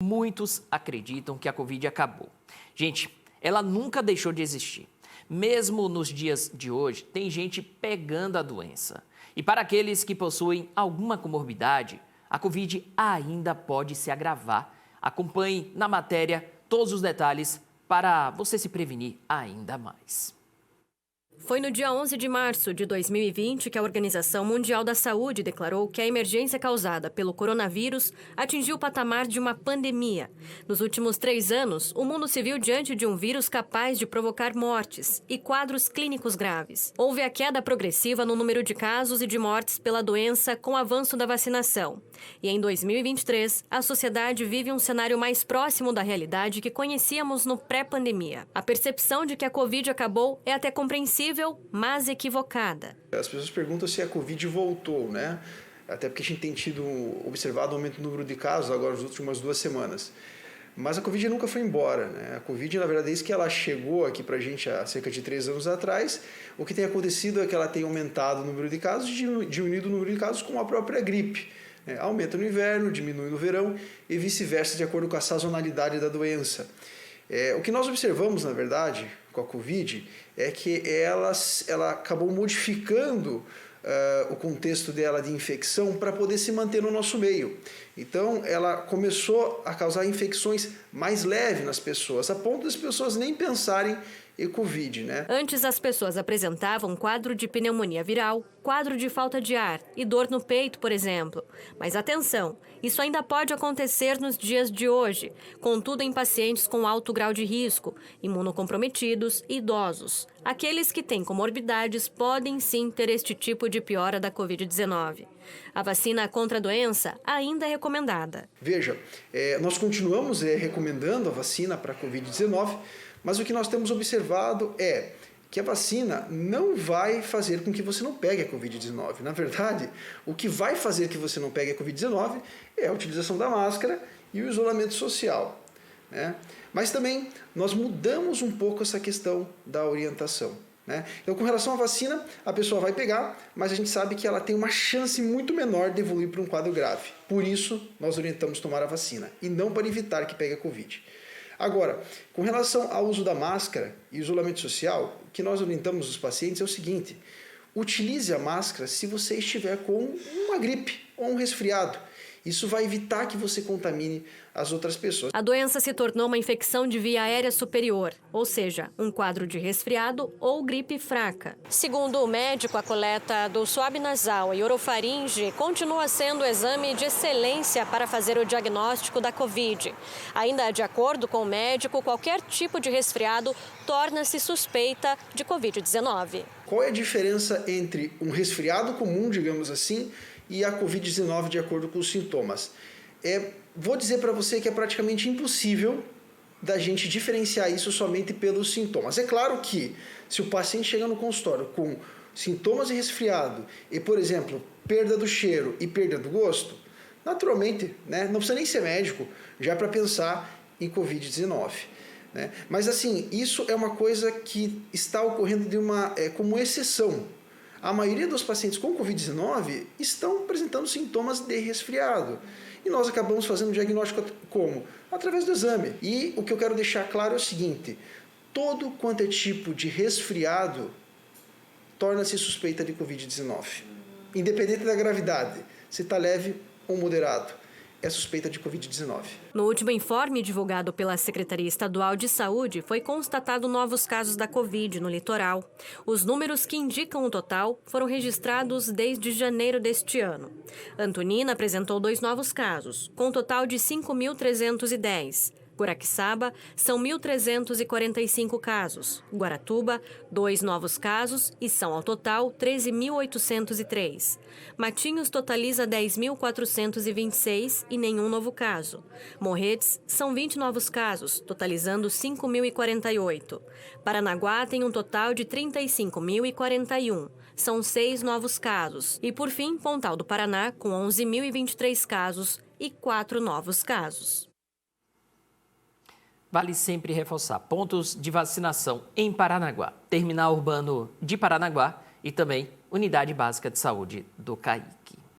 Muitos acreditam que a Covid acabou. Gente, ela nunca deixou de existir. Mesmo nos dias de hoje, tem gente pegando a doença. E para aqueles que possuem alguma comorbidade, a Covid ainda pode se agravar. Acompanhe na matéria todos os detalhes para você se prevenir ainda mais. Foi no dia 11 de março de 2020 que a Organização Mundial da Saúde declarou que a emergência causada pelo coronavírus atingiu o patamar de uma pandemia. Nos últimos 3 anos, o mundo se viu diante de um vírus capaz de provocar mortes e quadros clínicos graves. Houve a queda progressiva no número de casos e de mortes pela doença com o avanço da vacinação. E em 2023, a sociedade vive um cenário mais próximo da realidade que conhecíamos no pré-pandemia. A percepção de que a Covid acabou é até compreensível, mas equivocada. As pessoas perguntam se a Covid voltou, né? Até porque a gente tem observado um aumento no número de casos agora nas últimas 2 semanas. Mas a Covid nunca foi embora, né? A Covid, na verdade, desde que ela chegou aqui pra gente há cerca de 3 anos atrás, o que tem acontecido é que ela tem aumentado o número de casos e diminuído o número de casos com a própria gripe. Aumenta no inverno, diminui no verão e vice-versa, de acordo com a sazonalidade da doença. O que nós observamos, na verdade, com a Covid, é que ela acabou modificando o contexto dela de infecção para poder se manter no nosso meio. Então, ela começou a causar infecções mais leves nas pessoas, a ponto das pessoas nem pensarem em Covid, né? Antes, as pessoas apresentavam quadro de pneumonia viral, quadro de falta de ar e dor no peito, por exemplo. Mas atenção, isso ainda pode acontecer nos dias de hoje, contudo em pacientes com alto grau de risco, imunocomprometidos e idosos. Aqueles que têm comorbidades podem sim ter este tipo de piora da Covid-19. A vacina contra a doença ainda é recomendada. Veja, nós continuamos recomendando a vacina para a Covid-19, mas o que nós temos observado é que a vacina não vai fazer com que você não pegue a Covid-19. Na verdade, o que vai fazer que você não pegue a Covid-19 é a utilização da máscara e o isolamento social, né? Mas também nós mudamos um pouco essa questão da orientação, né? Então, com relação à vacina, a pessoa vai pegar, mas a gente sabe que ela tem uma chance muito menor de evoluir para um quadro grave. Por isso, nós orientamos tomar a vacina e não para evitar que pegue a Covid. Agora, com relação ao uso da máscara e isolamento social, o que nós orientamos os pacientes é o seguinte: utilize a máscara se você estiver com uma gripe ou um resfriado. Isso vai evitar que você contamine as outras pessoas. A doença se tornou uma infecção de via aérea superior, ou seja, um quadro de resfriado ou gripe fraca. Segundo o médico, a coleta do suave nasal e orofaringe continua sendo o exame de excelência para fazer o diagnóstico da Covid. Ainda de acordo com o médico, qualquer tipo de resfriado torna-se suspeita de Covid-19. Qual é a diferença entre um resfriado comum, digamos assim, e a Covid-19 de acordo com os sintomas? Vou dizer para você que é praticamente impossível da gente diferenciar isso somente pelos sintomas. É claro que se o paciente chega no consultório com sintomas de resfriado e, por exemplo, perda do cheiro e perda do gosto, naturalmente, né, não precisa nem ser médico já para pensar em Covid-19. Né? Mas assim, isso é uma coisa que está ocorrendo como exceção. A maioria dos pacientes com Covid-19 estão apresentando sintomas de resfriado. E nós acabamos fazendo o diagnóstico como? Através do exame. E o que eu quero deixar claro é o seguinte: todo quanto é tipo de resfriado torna-se suspeita de Covid-19. Independente da gravidade, se está leve ou moderado, é suspeita de Covid-19. No último informe divulgado pela Secretaria Estadual de Saúde, foi constatado novos casos da Covid no litoral. Os números que indicam o total foram registrados desde janeiro deste ano. Antonina apresentou 2 novos casos, com um total de 5.310. Guaraqueçaba, são 1.345 casos. Guaratuba, 2 novos casos e são, ao total, 13.803. Matinhos totaliza 10.426 e nenhum novo caso. Morretes, são 20 novos casos, totalizando 5.048. Paranaguá tem um total de 35.041. São 6 novos casos. E, por fim, Pontal do Paraná, com 11.023 casos e 4 novos casos. Vale sempre reforçar pontos de vacinação em Paranaguá, Terminal Urbano de Paranaguá e também Unidade Básica de Saúde do CAI.